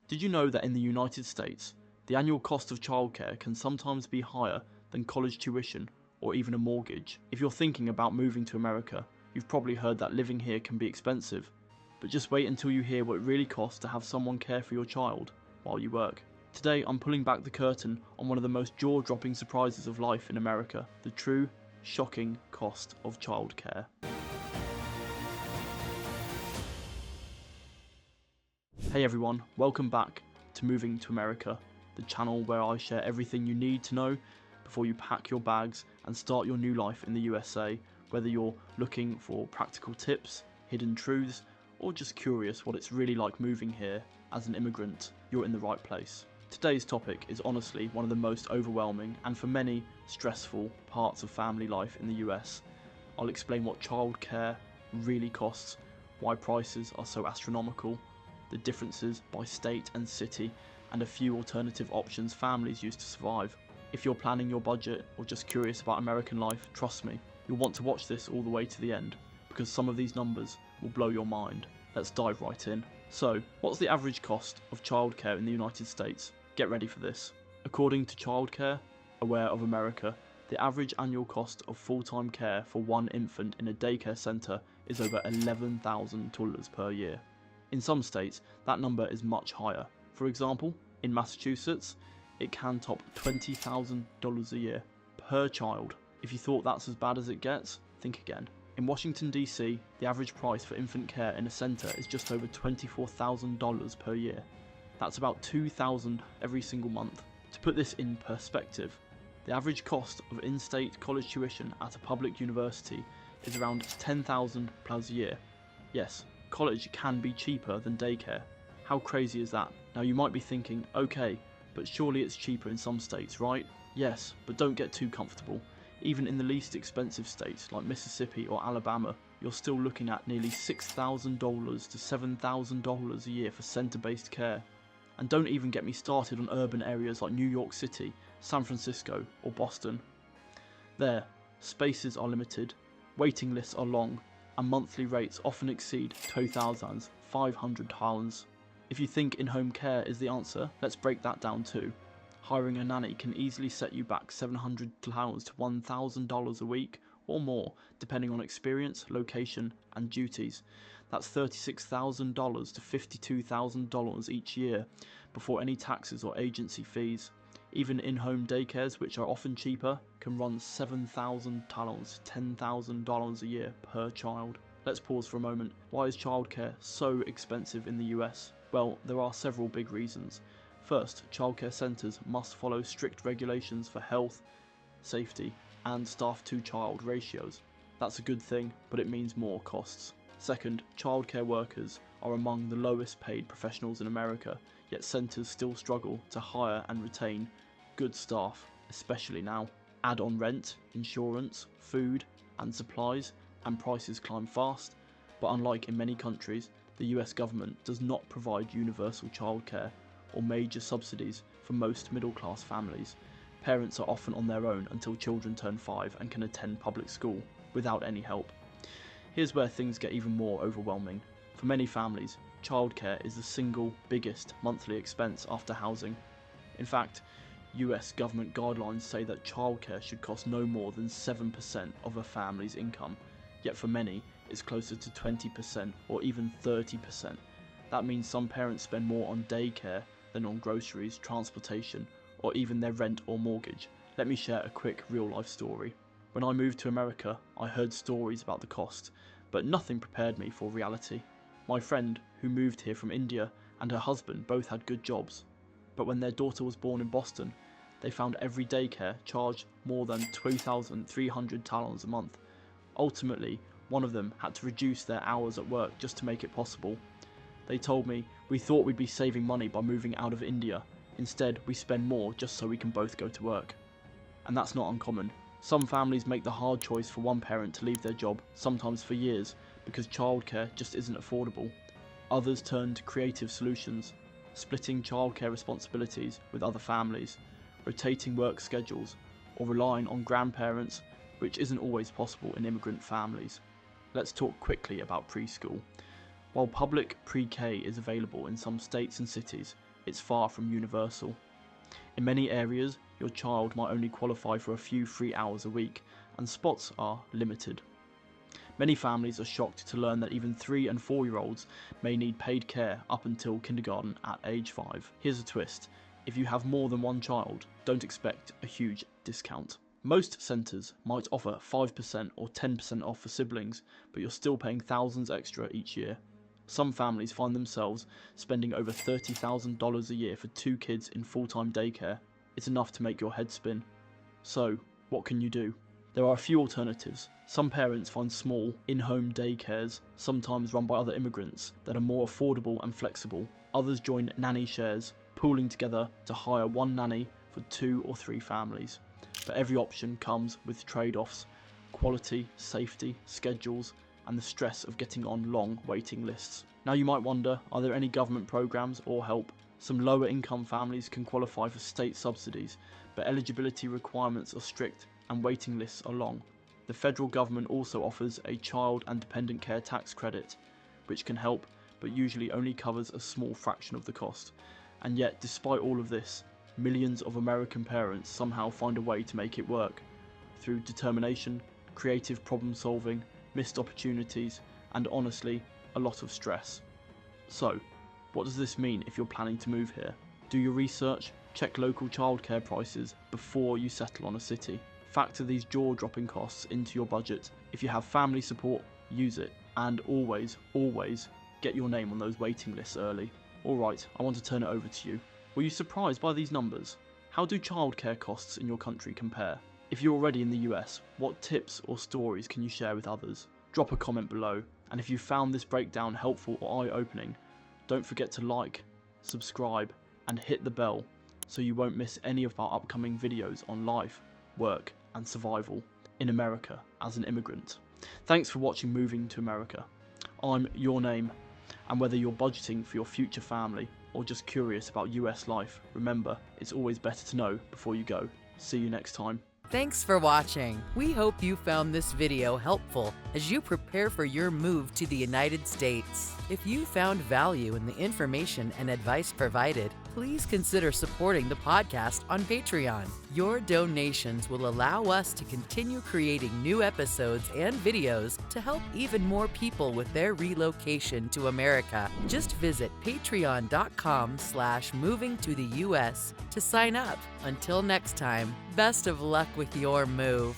Did you know that in the United States, the annual cost of childcare can sometimes be higher than college tuition or even a mortgage? If you're thinking about moving to America, you've probably heard that living here can be expensive. But just wait until you hear what it really costs to have someone care for your child while you work. Today I'm pulling back the curtain on one of the most jaw-dropping surprises of life in America, the true, shocking cost of childcare. Hey everyone, welcome back to Moving to America, the channel where I share everything you need to know before you pack your bags and start your new life in the USA, whether you're looking for practical tips, hidden truths, or just curious what it's really like moving here as an immigrant. You're in the right place. Today's topic is honestly one of the most overwhelming and for many stressful parts of family life in the US. I'll explain what childcare really costs, why prices are so astronomical, the differences by state and city, and a few alternative options families use to survive. If you're planning your budget or just curious about American life, trust me, you'll want to watch this all the way to the end, because some of these numbers will blow your mind. Let's dive right in. So, what's the average cost of childcare in the United States? Get ready for this. According to Childcare, Aware of America, the average annual cost of full-time care for one infant in a daycare centre is over $11,000 per year. In some states, that number is much higher. For example, in Massachusetts, it can top $20,000 a year per child. If you thought that's as bad as it gets, think again. In Washington DC, the average price for infant care in a centre is just over $24,000 per year. That's about $2,000 every single month. To put this in perspective, the average cost of in-state college tuition at a public university is around $10,000 plus a year. Yes, college can be cheaper than daycare. How crazy is that? Now you might be thinking, okay, but surely it's cheaper in some states, right? Yes, but don't get too comfortable. Even in the least expensive states like Mississippi or Alabama, you're still looking at nearly $6,000 to $7,000 a year for centre-based care. And don't even get me started on urban areas like New York City, San Francisco or Boston. There, spaces are limited, waiting lists are long, and monthly rates often exceed $2,500. If you think in-home care is the answer, let's break that down too. Hiring a nanny can easily set you back $700 to $1,000 a week or more, depending on experience, location, and duties. That's $36,000 to $52,000 each year, before any taxes or agency fees. Even in-home daycares, which are often cheaper, can run $7,000 to $10,000 a year per child. Let's pause for a moment. Why is childcare so expensive in the US? Well, there are several big reasons. First, childcare centres must follow strict regulations for health, safety, and staff-to-child ratios. That's a good thing, but it means more costs. Second, childcare workers are among the lowest paid professionals in America, yet centres still struggle to hire and retain good staff, especially now. Add on rent, insurance, food, and supplies, and prices climb fast, but unlike in many countries, the US government does not provide universal childcare or major subsidies for most middle-class families. Parents are often on their own until children turn 5 and can attend public school without any help. Here's where things get even more overwhelming. For many families, childcare is the single biggest monthly expense after housing. In fact, US government guidelines say that childcare should cost no more than 7% of a family's income, yet for many, it's closer to 20% or even 30%. That means some parents spend more on daycare than on groceries, transportation, or even their rent or mortgage. Let me share a quick real-life story. When I moved to America, I heard stories about the cost, but nothing prepared me for reality. My friend, who moved here from India, and her husband both had good jobs, but when their daughter was born in Boston, they found every daycare charged more than $2,300 a month. Ultimately, one of them had to reduce their hours at work just to make it possible. They told me, "We thought we'd be saving money by moving out of India. Instead, we spend more just so we can both go to work." And that's not uncommon. Some families make the hard choice for one parent to leave their job, sometimes for years, because childcare just isn't affordable. Others turn to creative solutions, splitting childcare responsibilities with other families, rotating work schedules, or relying on grandparents, which isn't always possible in immigrant families. Let's talk quickly about preschool. While public pre-K is available in some states and cities, it's far from universal. In many areas, your child might only qualify for a few free hours a week, and spots are limited. Many families are shocked to learn that even 3 and 4-year-olds may need paid care up until kindergarten at age 5. Here's a twist: if you have more than one child, don't expect a huge discount. Most centres might offer 5% or 10% off for siblings, but you're still paying thousands extra each year. Some families find themselves spending over $30,000 a year for 2 kids in full-time daycare. It's enough to make your head spin. So, what can you do? There are a few alternatives. Some parents find small, in-home daycares, sometimes run by other immigrants, that are more affordable and flexible. Others join nanny shares, pooling together to hire one nanny for 2 or 3 families. But every option comes with trade-offs: quality, safety, schedules, and the stress of getting on long waiting lists. Now you might wonder, are there any government programs or help? Some lower income families can qualify for state subsidies, but eligibility requirements are strict and waiting lists are long. The federal government also offers a child and dependent care tax credit, which can help, but usually only covers a small fraction of the cost. And yet, despite all of this, millions of American parents somehow find a way to make it work, through determination, creative problem solving, missed opportunities, and honestly, a lot of stress. So, what does this mean if you're planning to move here? Do your research, check local childcare prices before you settle on a city. Factor these jaw-dropping costs into your budget. If you have family support, use it. And always, always get your name on those waiting lists early. Alright, I want to turn it over to you. Were you surprised by these numbers? How do childcare costs in your country compare? If you're already in the US, what tips or stories can you share with others? Drop a comment below, and if you found this breakdown helpful or eye-opening, don't forget to like, subscribe, and hit the bell so you won't miss any of our upcoming videos on life, work, and survival in America as an immigrant. Thanks for watching Moving to America. I'm Your Name, and whether you're budgeting for your future family or just curious about US life, remember, it's always better to know before you go. See you next time. Thanks for watching. We hope you found this video helpful as you prepare for your move to the United States. If you found value in the information and advice provided, please consider supporting the podcast on Patreon. Your donations will allow us to continue creating new episodes and videos to help even more people with their relocation to America. Just visit patreon.com/movingtotheus to sign up. Until next time, best of luck with your move.